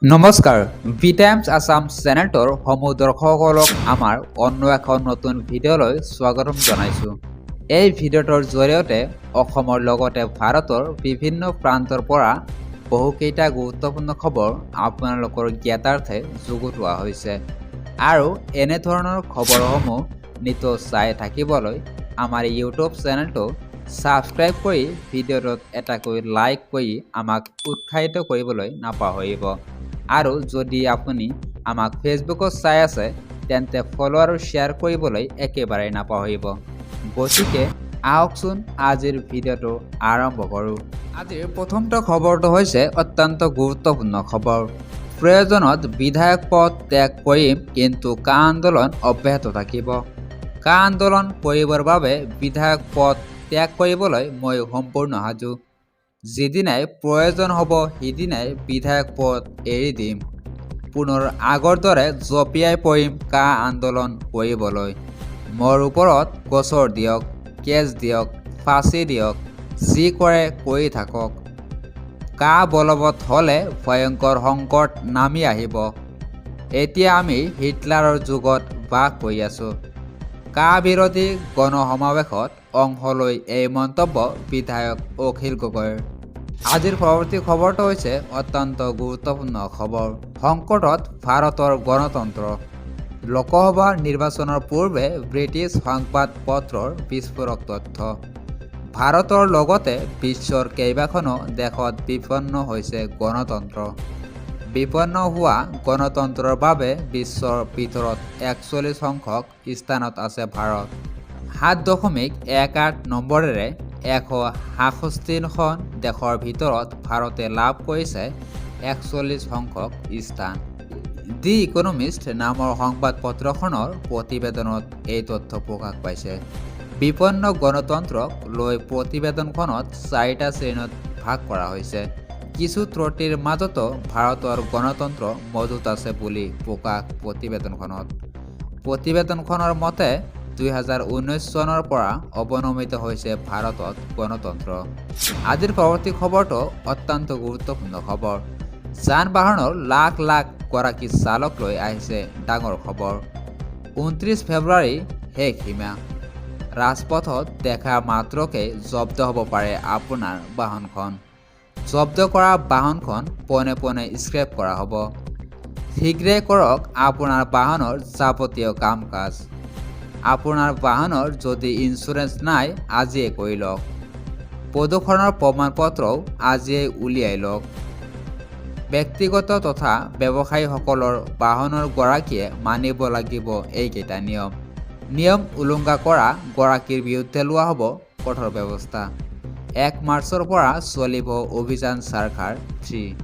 নমস্কাৰ B times Assam চেনেলটোৰ সমূহ দৰ্শকসকলক আমাৰ অন্য এখন নতুন ভিডিঅ'লৈ স্বাগতম জনাইছোঁ। এই ভিডিঅ'টোৰ জৰিয়তে অসমৰ লগতে ভাৰতৰ বিভিন্ন প্ৰান্তৰ পৰা বহুকেইটা গুৰুত্বপূৰ্ণ খবৰ আপোনালোকৰ জ্ঞাতাৰ্থে যুগুতোৱা হৈছে আৰু এনেধৰণৰ খবৰসমূহ নিতৌ চাই থাকিবলৈ আমাৰ ইউটিউব চেনেলটো ছাবস্ক্ৰাইব কৰি ভিডিঅ'টোত এটাকৈ লাইক কৰি আমাক উৎসাহিত কৰিবলৈ নাপাহৰিব। আৰু যদি আপুনি আমাক ফেচবুকত চাই আছে তেন্তে ফলো আৰু শ্বেয়াৰ কৰিবলৈ একেবাৰে নাপাহৰিব। গতিকে আহকচোন আজিৰ ভিডিঅ'টো আৰম্ভ কৰোঁ। আজিৰ প্ৰথমটো খবৰটো হৈছে অত্যন্ত গুৰুত্বপূৰ্ণ খবৰ। প্ৰয়োজনত বিধায়ক পদ ত্যাগ কৰিম, কিন্তু কা আন্দোলন অব্যাহত থাকিব। কা আন্দোলন কৰিবৰ বাবে বিধায়ক পদ ত্যাগ কৰিবলৈ মই সম্পূৰ্ণ সাজু। যিদিনাই প্ৰয়োজন হ'ব সিদিনাই বিধায়ক পদ এৰি দিম। পুনৰ আগৰ দৰে জঁপিয়াই পৰিম কা আন্দোলন কৰিবলৈ। মোৰ ওপৰত গোচৰ দিয়ক, কেছ দিয়ক, ফাঁচি দিয়ক, যি কৰে কৰি থাকক। কা বলবৎ হ'লে ভয়ংকৰ সংকট নামি আহিব। এতিয়া আমি হিটলাৰৰ যুগত বাস কৰি আছোঁ। কা বিৰোধী গণসমাৱেশত অংশ লৈ এই মন্তব্য বিধায়ক অখিল গগৈৰ। আজিৰ পৰৱৰ্তী খবৰটো হৈছে অত্যন্ত গুৰুত্বপূৰ্ণ খবৰ। সংকটত ভাৰতৰ গণতন্ত্ৰ। লোকসভা নিৰ্বাচনৰ পূৰ্বে ব্ৰিটিছ সংবাদ পত্ৰৰ বিস্ফোৰক তথ্য। ভাৰতৰ লগতে বিশ্বৰ কেইবাখনো দেশত বিপন্ন হৈছে গণতন্ত্ৰ। বিপন্ন হোৱা গণতন্ত্ৰৰ বাবে বিশ্বৰ ভিতৰত ৪১ সংখ্যক স্থানত আছে ভাৰত। ৭.18 নম্বৰেৰে ১৬৭খন দেশৰ ভিতৰত ভাৰতে লাভ কৰিছে ৪১ সংখ্যক স্থান। দি ইকনমিষ্ট নামৰ সংবাদ পত্ৰখনৰ প্ৰতিবেদনত এই তথ্য প্ৰকাশ পাইছে। বিপন্ন গণতন্ত্ৰক লৈ প্ৰতিবেদনখনত ৪টা শ্ৰেণীত ভাগ কৰা হৈছে। কিছু ত্ৰুটিৰ মাজতো ভাৰতৰ গণতন্ত্ৰ মজুত আছে বুলি প্ৰকাশ প্ৰতিবেদনখনত। প্ৰতিবেদনখনৰ মতে ২০১৯ চনৰ পৰা অৱনমিত হৈছে ভাৰতত গণতন্ত্ৰ। আজিৰ পৰৱৰ্তী খবৰটো অত্যন্ত গুৰুত্বপূৰ্ণ খবৰ। যান বাহনৰ লাখ লাখ গৰাকী চালক লৈ আহিছে ডাঙৰ খবৰ। ২৯ ফেব্ৰুৱাৰী শেষ সীমা। ৰাজপথত দেখা মাত্ৰকে জব্দ হ'ব পাৰে আপোনাৰ বাহনখন। জব্দ কৰা বাহনখন পোনে পোনে স্ক্ৰেপ কৰা হ'ব। শীঘ্ৰেই কৰক আপোনাৰ বাহনৰ যাৱতীয় কাম কাজ। আপোনাৰ বাহনৰ যদি ইঞ্চুৰেঞ্চ নাই আজিয়ে কৰি লওক। প্ৰদূষণৰ প্ৰমাণপত্ৰও আজিয়েই উলিয়াই লওক। ব্যক্তিগত তথা ব্যৱসায়ীসকলৰ বাহনৰ গৰাকীয়ে মানিব লাগিব এইকেইটা নিয়ম। নিয়ম উলংঘা কৰা গৰাকীৰ বিৰুদ্ধে লোৱা হ'ব কঠোৰ ব্যৱস্থা। ১ মাৰ্চৰ পৰা চলিব অভিযান চাৰখাৰ ৩।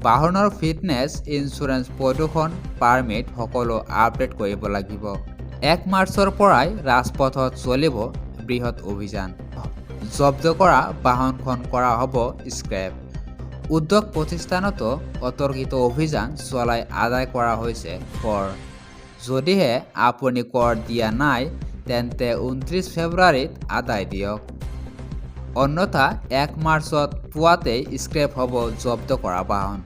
বাহনৰ ফিটনেছ, ইঞ্চুৰেঞ্চ, প্ৰদূষণ পাৰ্মিট সকলো আপডেট কৰিব লাগিব। ১ মাৰ্চৰ পৰাই ৰাজপথত চলিব বৃহৎ অভিযান। জব্দ কৰা বাহনখন কৰা হ'ব স্ক্ৰেপ। উদ্যোগ প্ৰতিষ্ঠানতো অতৰ্কিত অভিযান চলাই আদায় কৰা হৈছে কৰ। যদিহে আপুনি কৰ দিয়া নাই তেন্তে ২৯ ফেব্ৰুৱাৰীত আদায় দিয়ক। অন্যথা ১ মাৰ্চত পুৱাতেই স্ক্ৰেপ হ'ব জব্দ কৰা বাহন।